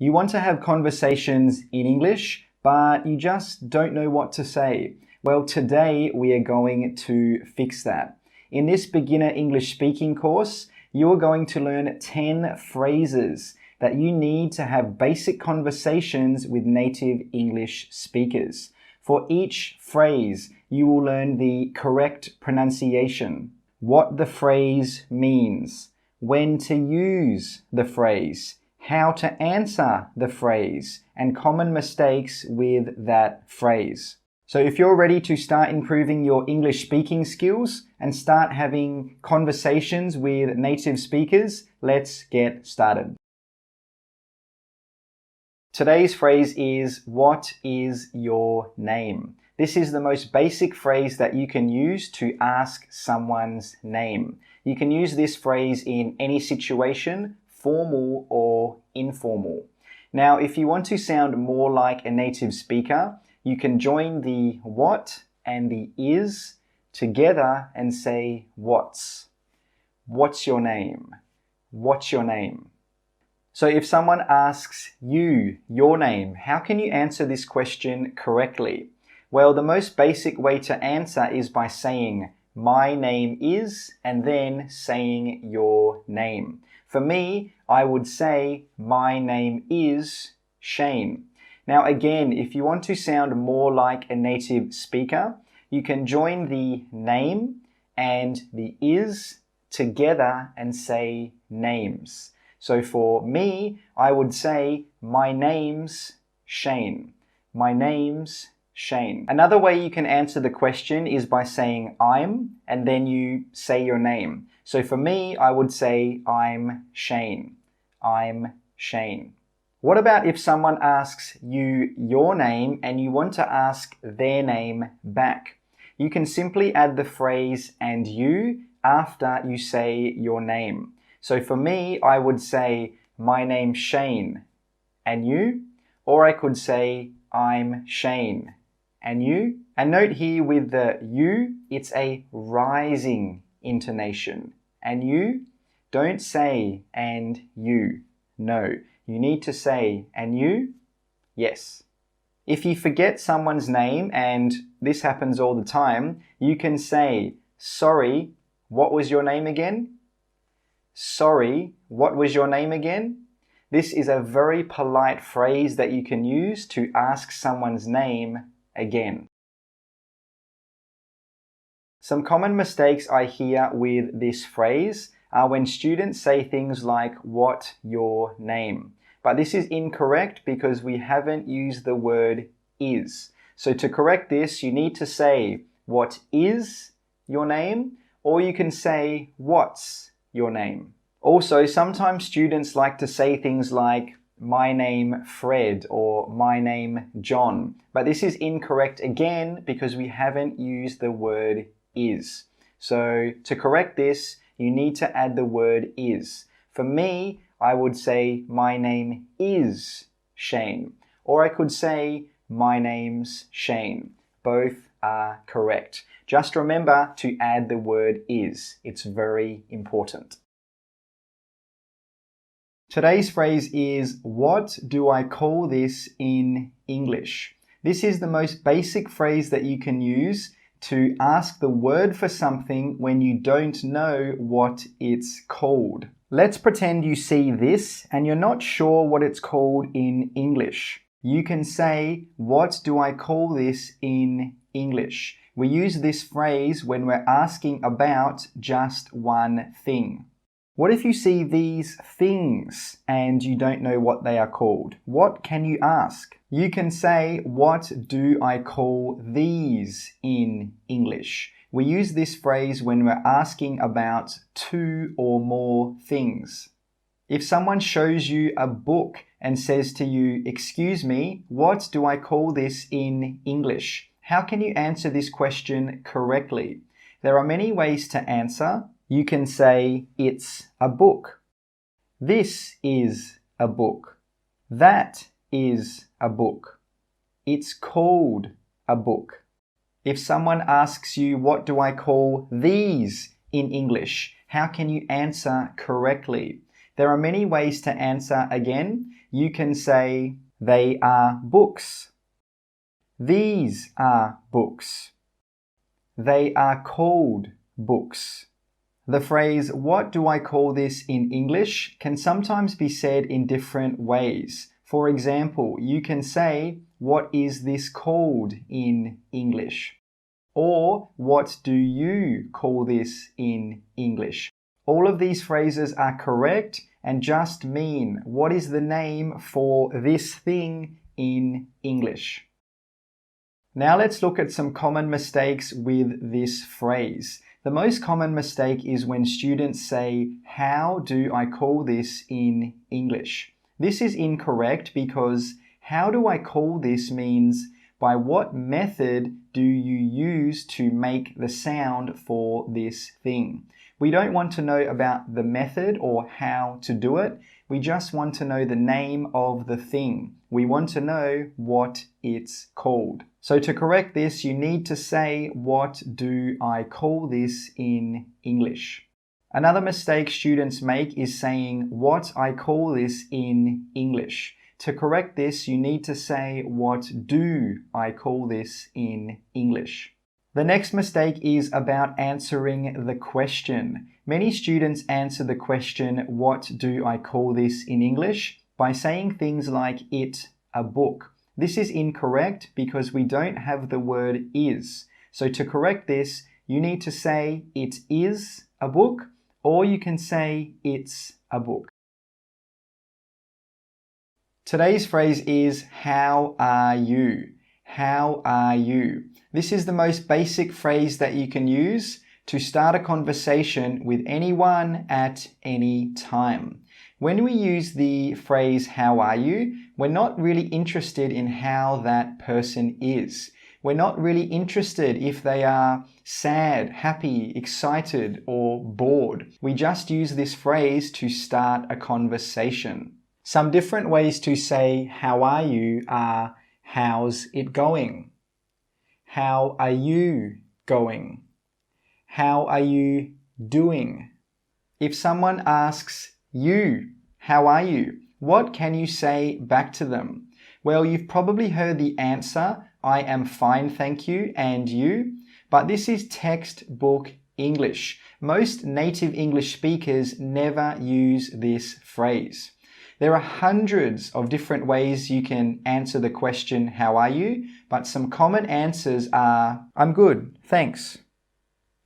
You want to have conversations in English, but you just don't know what to say. Well, today we are going to fix that. In this beginner English speaking course, you are going to learn 10 phrases that you need to have basic conversations with native English speakers. For each phrase, you will learn the correct pronunciation, what the phrase means, when to use the phrase, how to answer the phrase, and common mistakes with that phrase. So if you're ready to start improving your English speaking skills and start having conversations with native speakers, let's get started. Today's phrase is, what is your name? This is the most basic phrase that you can use to ask someone's name. You can use this phrase in any situation, formal or informal. Now, if you want to sound more like a native speaker, you can join the what and the is together and say what's. What's your name? What's your name? So if someone asks you your name, how can you answer this question correctly? Well, the most basic way to answer is by saying my name is and then saying your name. For me, I would say my name is Shane. Now again, if you want to sound more like a native speaker, you can join the name and the is together and say names. So for me, I would say my name's Shane. My name's Shane. Another way you can answer the question is by saying I'm and then you say your name. So for me, I would say I'm Shane. I'm Shane. What about if someone asks you your name and you want to ask their name back? You can simply add the phrase and you after you say your name. So for me, I would say my name's Shane and you, or I could say I'm Shane and you. And note here with the you, it's a rising intonation. And you, don't say and you. No, you need to say and you, yes. If you forget someone's name, and this happens all the time, you can say, sorry, what was your name again? Sorry, what was your name again? This is a very polite phrase that you can use to ask someone's name again. Some common mistakes I hear with this phrase are when students say things like, what your name? But this is incorrect because we haven't used the word is. So to correct this, you need to say, what is your name? Or you can say, what's your name? Also, sometimes students like to say things like, my name Fred or my name John. But this is incorrect again because we haven't used the word is. So to correct this, you need to add the word is. For me, I would say my name is Shane, or I could say my name's Shane. Both are correct. Just remember to add the word is. It's very important. Today's phrase is, what do I call this in English? This is the most basic phrase that you can use to ask the word for something when you don't know what it's called. Let's pretend you see this and you're not sure what it's called in English. You can say, what do I call this in English? We use this phrase when we're asking about just one thing. What if you see these things and you don't know what they are called? What can you ask? You can say, what do I call these in English? We use this phrase when we're asking about two or more things. If someone shows you a book and says to you, excuse me, what do I call this in English? How can you answer this question correctly? There are many ways to answer. You can say, it's a book. This is a book. That is a book. It's called a book. If someone asks you, what do I call these in English? How can you answer correctly? There are many ways to answer again. You can say, they are books. These are books. They are called books. The phrase, what do I call this in English, can sometimes be said in different ways. For example, you can say, what is this called in English? Or, what do you call this in English? All of these phrases are correct and just mean, what is the name for this thing in English? Now let's look at some common mistakes with this phrase. The most common mistake is when students say, how do I call this in English? This is incorrect because how do I call this means by what method do you use to make the sound for this thing? We don't want to know about the method or how to do it. We just want to know the name of the thing. We want to know what it's called. So to correct this, you need to say, what do I call this in English? Another mistake students make is saying, what I call this in English. To correct this, you need to say, what do I call this in English? The next mistake is about answering the question. Many students answer the question, what do I call this in English, by saying things like it, a book. This is incorrect because we don't have the word is. So to correct this, you need to say it is a book, or you can say it's a book. Today's phrase is, how are you? How are you? This is the most basic phrase that you can use to start a conversation with anyone at any time. When we use the phrase, how are you? We're not really interested in how that person is. We're not really interested if they are sad, happy, excited, or bored. We just use this phrase to start a conversation. Some different ways to say, how are you are, how's it going? How are you going? How are you doing? If someone asks you, how are you? What can you say back to them? Well, you've probably heard the answer, I am fine, thank you, and you. But this is textbook English. Most native English speakers never use this phrase. There are hundreds of different ways you can answer the question, how are you? But some common answers are, I'm good, thanks.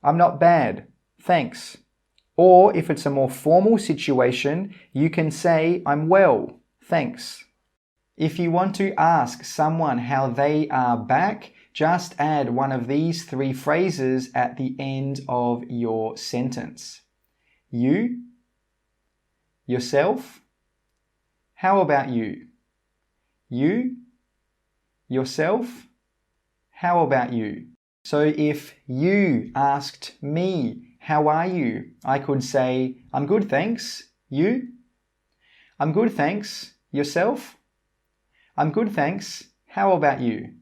I'm not bad, thanks. Or if it's a more formal situation, you can say, I'm well, thanks. If you want to ask someone how they are back, just add one of these three phrases at the end of your sentence. You, yourself, how about you? You, yourself, how about you? So if you asked me, how are you? I could say, I'm good, thanks. You? I'm good, thanks. Yourself? I'm good, thanks. How about you?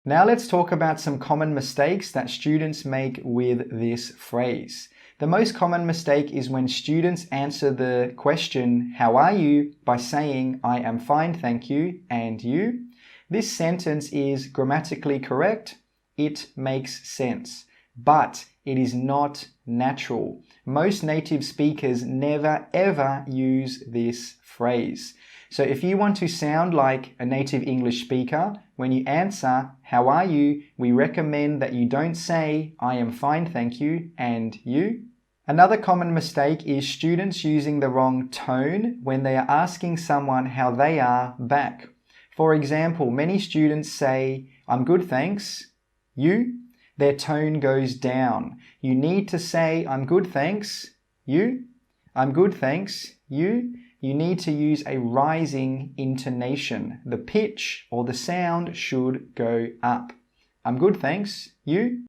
Now let's talk about some common mistakes that students make with this phrase. The most common mistake is when students answer the question, how are you, by saying, I am fine, thank you, and you. This sentence is grammatically correct. It makes sense, but it is not natural. Most native speakers never ever use this phrase. So if you want to sound like a native English speaker, when you answer, how are you, we recommend that you don't say, I am fine, thank you, and you. Another common mistake is students using the wrong tone when they are asking someone how they are back. For example, many students say, I'm good, thanks. You? Their tone goes down. You need to say, I'm good, thanks. You? I'm good, thanks. You? You need to use a rising intonation. The pitch or the sound should go up. I'm good, thanks. You?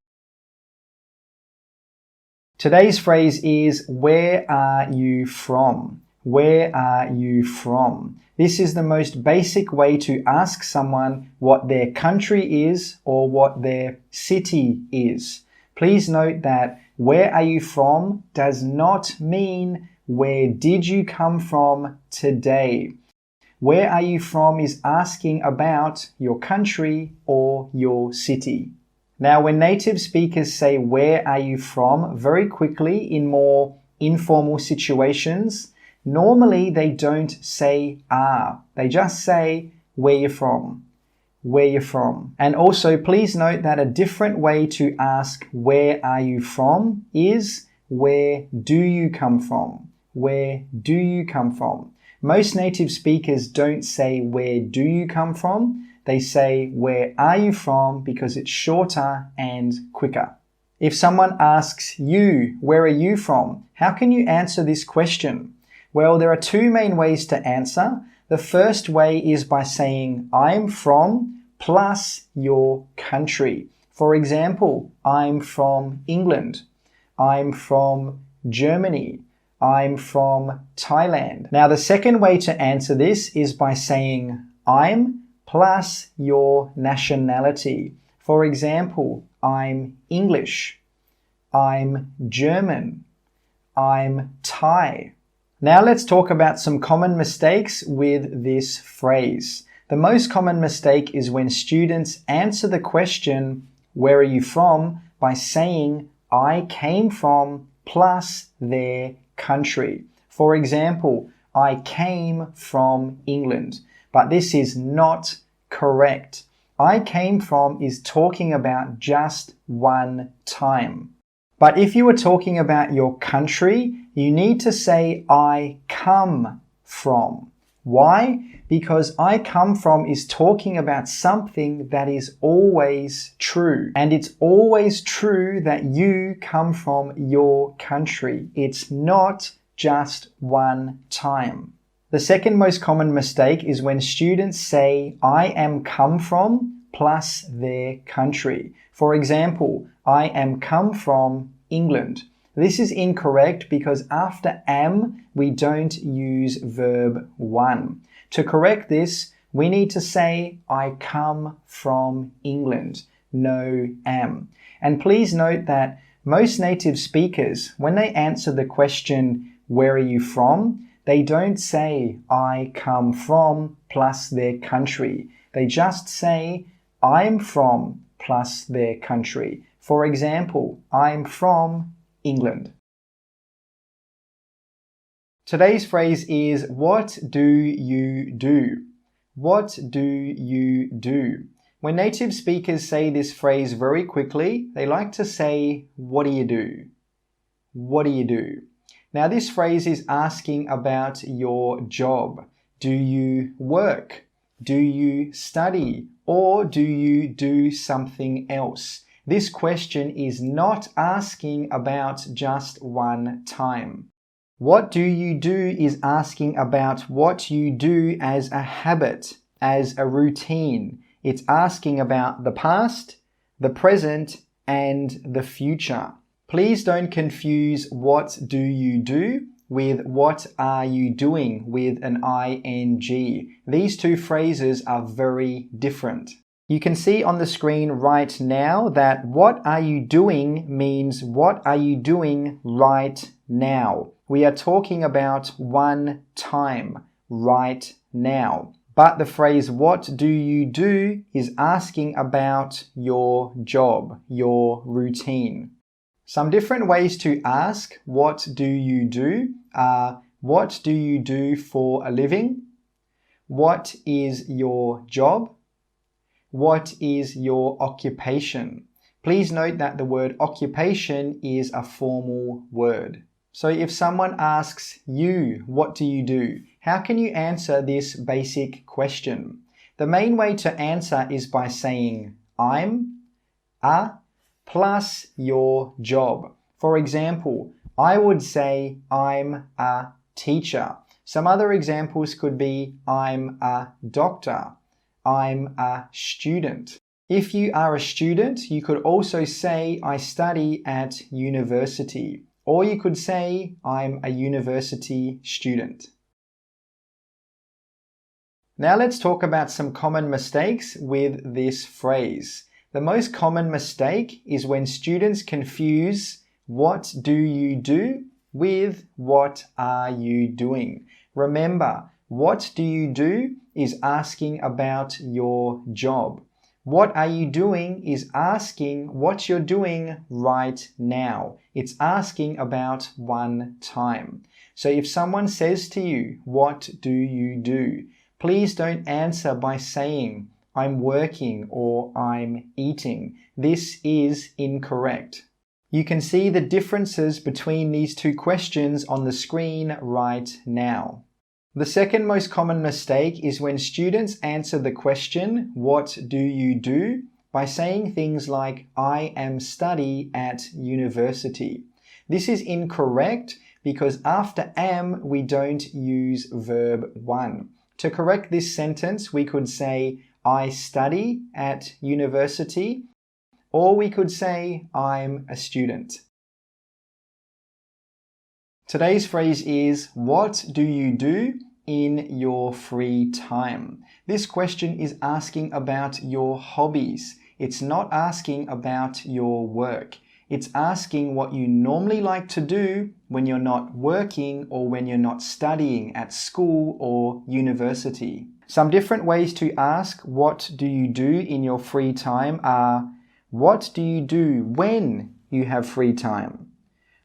Today's phrase is, where are you from? Where are you from? This is the most basic way to ask someone what their country is or what their city is. Please note that where are you from does not mean where did you come from today? Where are you from is asking about your country or your city. Now, when native speakers say where are you from very quickly in more informal situations, normally they don't say are. They just say where you're from. Where you're from. And also please note that a different way to ask where are you from is where do you come from? Where do you come from? Most native speakers don't say where do you come from? They say where are you from because it's shorter and quicker. If someone asks you, where are you from? How can you answer this question? Well, there are two main ways to answer. The first way is by saying I'm from plus your country. For example, I'm from England. I'm from Germany. I'm from Thailand. Now, the second way to answer this is by saying I'm plus your nationality. For example, I'm English. I'm German. I'm Thai. Now let's talk about some common mistakes with this phrase. The most common mistake is when students answer the question, where are you from, by saying I came from plus their country. For example, I came from England, but this is not correct. I came from is talking about just one time. But if you were talking about your country, you need to say I come from. Why? Because I come from is talking about something that is always true. And it's always true that you come from your country. It's not just one time. The second most common mistake is when students say I am come from plus their country. For example, I am come from England. This is incorrect because after am, we don't use verb one. To correct this, we need to say, I come from England, no am. And please note that most native speakers, when they answer the question, where are you from? They don't say, I come from plus their country. They just say, I'm from plus their country. For example, I'm from England. Today's phrase is, what do you do? What do you do? When native speakers say this phrase very quickly, they like to say, what do you do? What do you do? Now this phrase is asking about your job. Do you work? Do you study? Or do you do something else? This question is not asking about just one time. What do you do is asking about what you do as a habit, as a routine. It's asking about the past, the present, and the future. Please don't confuse what do you do with what are you doing with an ing. These two phrases are very different. You can see on the screen right now that what are you doing means what are you doing right now. We are talking about one time, right now. But the phrase what do you do is asking about your job, your routine. Some different ways to ask what do you do are what do you do for a living? What is your job? What is your occupation? Please note that the word occupation is a formal word. So if someone asks you, what do you do? How can you answer this basic question? The main way to answer is by saying I'm, a, plus your job. For example, I would say I'm a teacher. Some other examples could be I'm a doctor. I'm a student. If you are a student, you could also say I study at university. Or you could say I'm a university student. Now let's talk about some common mistakes with this phrase. The most common mistake is when students confuse what do you do with what are you doing. Remember, what do you do is asking about your job. What are you doing is asking what you're doing right now. It's asking about one time. So if someone says to you, what do you do? Please don't answer by saying, I'm working or I'm eating. This is incorrect. You can see the differences between these two questions on the screen right now. The second most common mistake is when students answer the question, what do you do? By saying things like, I am study at university. This is incorrect because after am, we don't use verb 1. To correct this sentence, we could say, I study at university, or we could say, I'm a student. Today's phrase is, what do you do in your free time? This question is asking about your hobbies. It's not asking about your work. It's asking what you normally like to do when you're not working or when you're not studying at school or university. Some different ways to ask, what do you do in your free time are, what do you do when you have free time?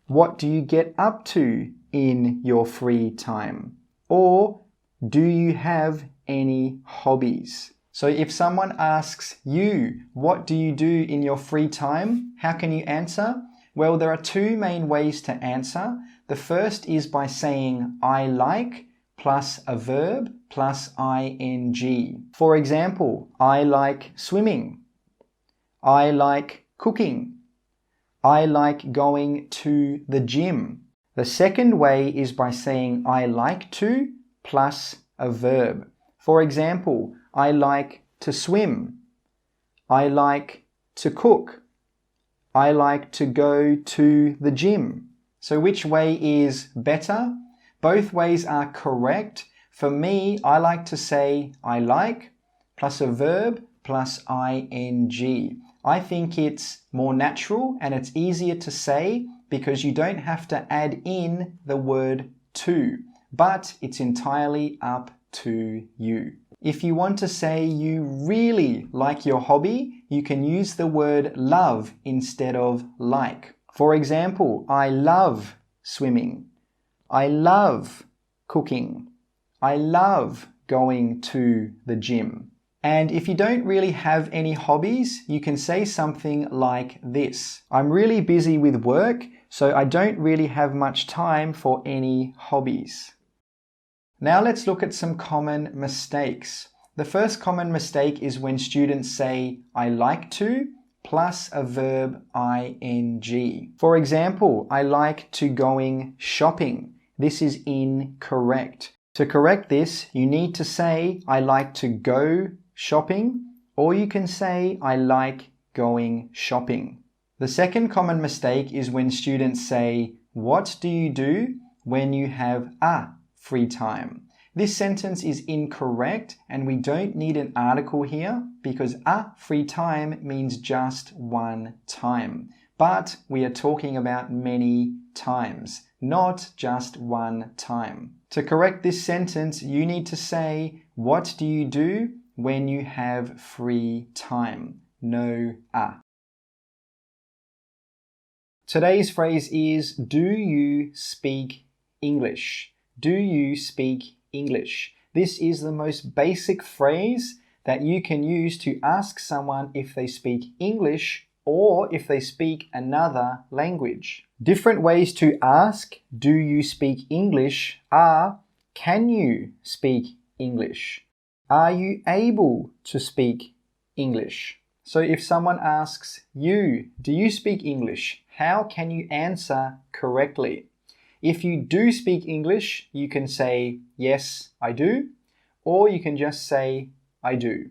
What do you get up to in your free time? Or do you have any hobbies? So if someone asks you, what do you do in your free time? How can you answer? Well, there are two main ways to answer. The first is by saying I like plus a verb plus ing. For example, I like swimming. I like cooking. I like going to the gym. The second way is by saying I like to plus a verb. For example, I like to swim. I like to cook. I like to go to the gym. So which way is better? Both ways are correct. For me, I like to say I like plus a verb plus ing. I think it's more natural and it's easier to say because you don't have to add in the word to, but it's entirely up to you. If you want to say you really like your hobby, you can use the word love instead of like. For example, I love swimming. I love cooking. I love going to the gym. And if you don't really have any hobbies, you can say something like this. I'm really busy with work, so I don't really have much time for any hobbies. Now let's look at some common mistakes. The first common mistake is when students say, I like to, plus a verb ing. For example, I like to going shopping. This is incorrect. To correct this, you need to say, I like to go shopping, or you can say, I like going shopping. The second common mistake is when students say, what do you do when you have a free time? This sentence is incorrect and we don't need an article here because a free time means just one time. But we are talking about many times, not just one time. To correct this sentence, you need to say, what do you do when you have free time? No a. Today's phrase is, do you speak English? Do you speak English? This is the most basic phrase that you can use to ask someone if they speak English or if they speak another language. Different ways to ask, do you speak English, are, can you speak English? Are you able to speak English? So if someone asks you, do you speak English? How can you answer correctly? If you do speak English, you can say, yes, I do, or you can just say, I do.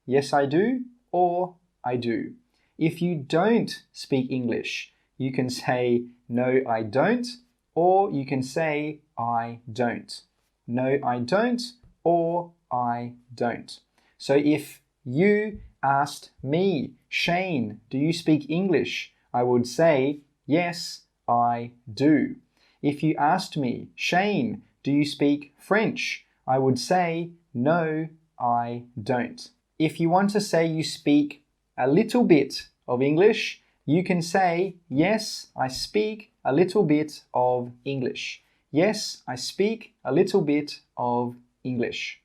Yes, I do, or I do. If you don't speak English, you can say, no, I don't, or you can say, I don't. No, I don't, or I don't. So if you asked me, Shane, do you speak English? I would say, yes, I do. If you asked me, Shane, do you speak French? I would say, no, I don't. If you want to say you speak a little bit of English, you can say, yes, I speak a little bit of English. Yes, I speak a little bit of English.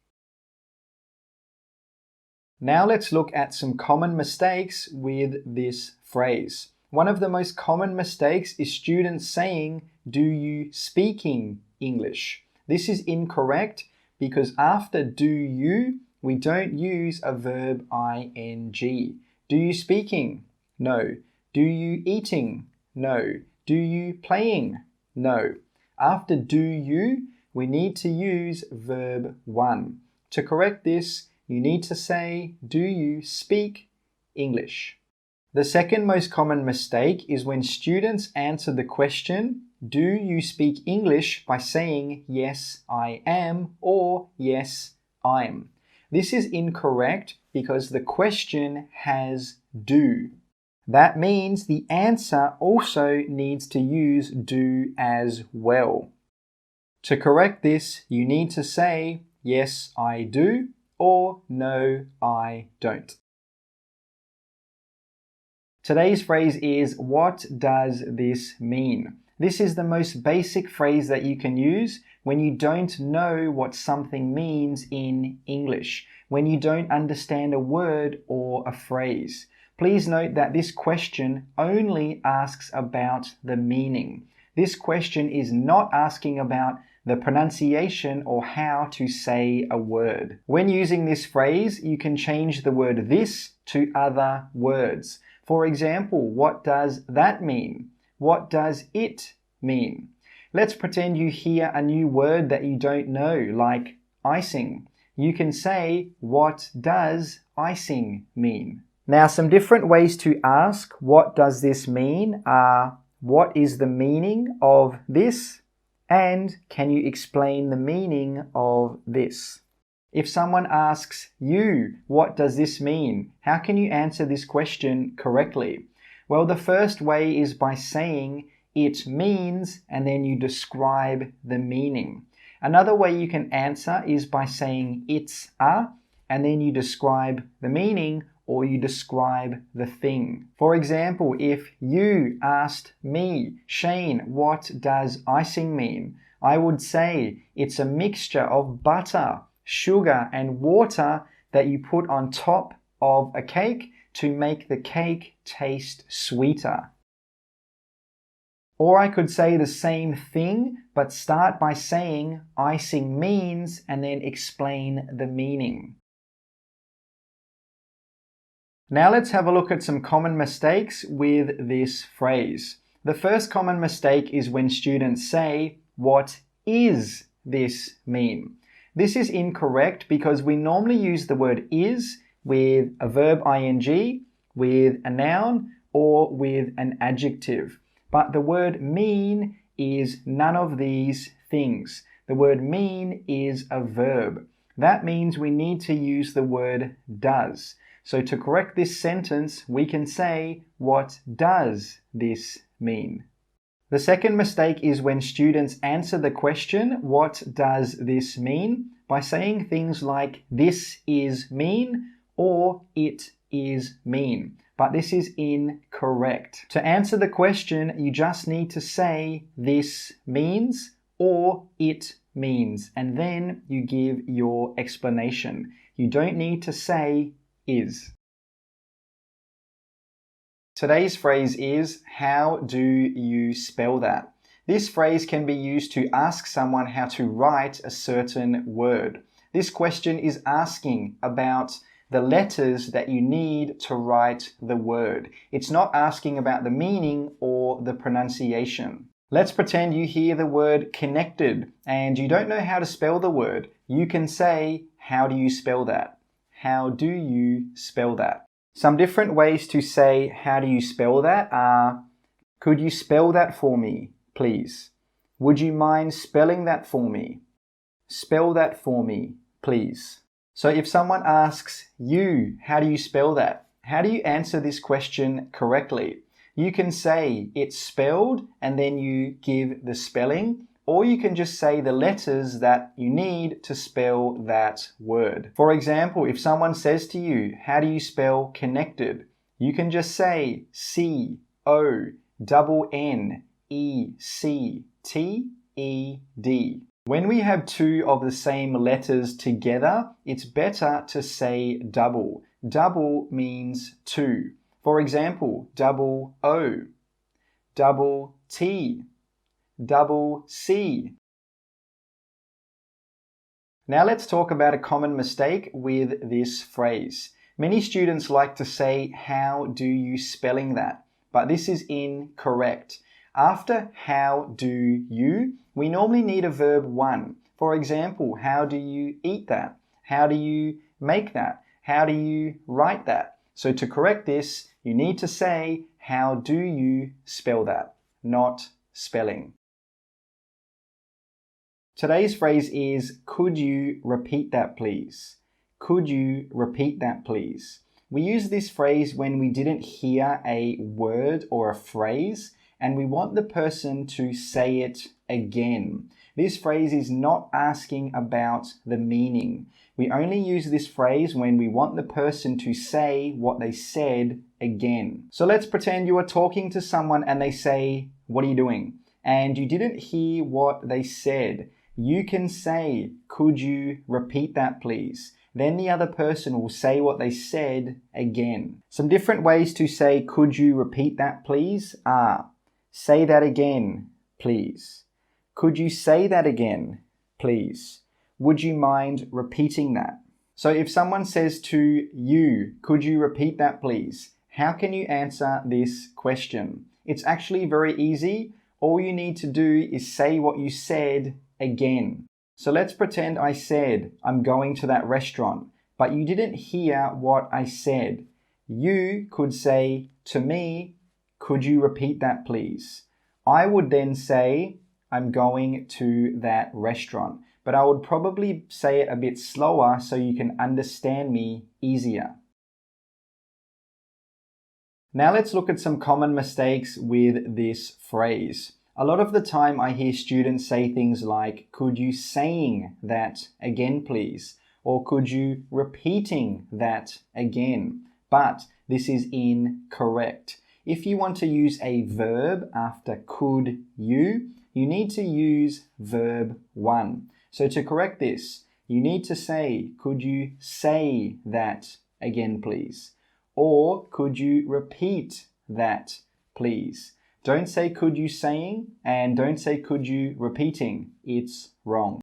Now let's look at some common mistakes with this phrase. One of the most common mistakes is students saying, do you speaking English? This is incorrect because after do you, we don't use a verb ing. Do you speaking? No. Do you eating? No. Do you playing? No. After do you, we need to use verb 1. To correct this, you need to say, do you speak English? The second most common mistake is when students answer the question, do you speak English, by saying, yes, I am, or yes, I'm. This is incorrect because the question has do. That means the answer also needs to use do as well. To correct this, you need to say, yes, I do, or no, I don't. Today's phrase is, what does this mean? This is the most basic phrase that you can use when you don't know what something means in English, when you don't understand a word or a phrase. Please note that this question only asks about the meaning. This question is not asking about the pronunciation or how to say a word. When using this phrase, you can change the word this to other words. For example, what does that mean? What does it mean? Let's pretend you hear a new word that you don't know, like icing. You can say, what does icing mean? Now, some different ways to ask, what does this mean, are, what is the meaning of this? And can you explain the meaning of this? If someone asks you, what does this mean? How can you answer this question correctly? Well, the first way is by saying it means, and then you describe the meaning. Another way you can answer is by saying it's a, and then you describe the meaning, or you describe the thing. For example, if you asked me, Shane, what does icing mean? I would say it's a mixture of butter, sugar, and water that you put on top of a cake to make the cake taste sweeter. Or I could say the same thing, but start by saying icing means and then explain the meaning. Now let's have a look at some common mistakes with this phrase. The first common mistake is when students say, what is this mean? This is incorrect because we normally use the word is with a verb ing, with a noun, or with an adjective. But the word mean is none of these things. The word mean is a verb. That means we need to use the word does. So to correct this sentence, we can say, what does this mean? The second mistake is when students answer the question, what does this mean? By saying things like, this is mean, or it is mean. But this is incorrect. To answer the question, you just need to say, this means, or it means, and then you give your explanation. You don't need to say, is. Today's phrase is, how do you spell that? This phrase can be used to ask someone how to write a certain word. This question is asking about the letters that you need to write the word. It's not asking about the meaning or the pronunciation. Let's pretend you hear the word connected and you don't know how to spell the word. You can say, how do you spell that? How do you spell that? Some different ways to say, how do you spell that are, could you spell that for me, please? Would you mind spelling that for me? Spell that for me, please. So if someone asks you, how do you spell that? How do you answer this question correctly? You can say it's spelled and then you give the spelling, or you can just say the letters that you need to spell that word. For example, if someone says to you, how do you spell connected? You can just say CONNECTED. When we have two of the same letters together, it's better to say double. Double means two. For example, double O, double T, double C. Now let's talk about a common mistake with this phrase. Many students like to say, how do you spelling that? But this is incorrect. After how do you, we normally need a verb 1. For example, how do you eat that? How do you make that? How do you write that? So to correct this, you need to say, how do you spell that? Not spelling. Today's phrase is, could you repeat that please? Could you repeat that please? We use this phrase when we didn't hear a word or a phrase and we want the person to say it again. This phrase is not asking about the meaning. We only use this phrase when we want the person to say what they said again. So let's pretend you are talking to someone and they say, what are you doing? And you didn't hear what they said. You can say, could you repeat that please? Then the other person will say what they said again. Some different ways to say, could you repeat that please are, say that again, please. Could you say that again, please? Would you mind repeating that? So if someone says to you, could you repeat that please? How can you answer this question? It's actually very easy. All you need to do is say what you said again. So let's pretend I said, I'm going to that restaurant, but you didn't hear what I said. You could say to me, could you repeat that please? I would then say, I'm going to that restaurant, but I would probably say it a bit slower so you can understand me easier. Now let's look at some common mistakes with this phrase. A lot of the time I hear students say things like, could you saying that again please? Or could you repeating that again? But this is incorrect. If you want to use a verb after could you need to use verb 1. So to correct this, you need to say, could you say that again please? Or could you repeat that please? Don't say could you saying and don't say could you repeating. It's wrong.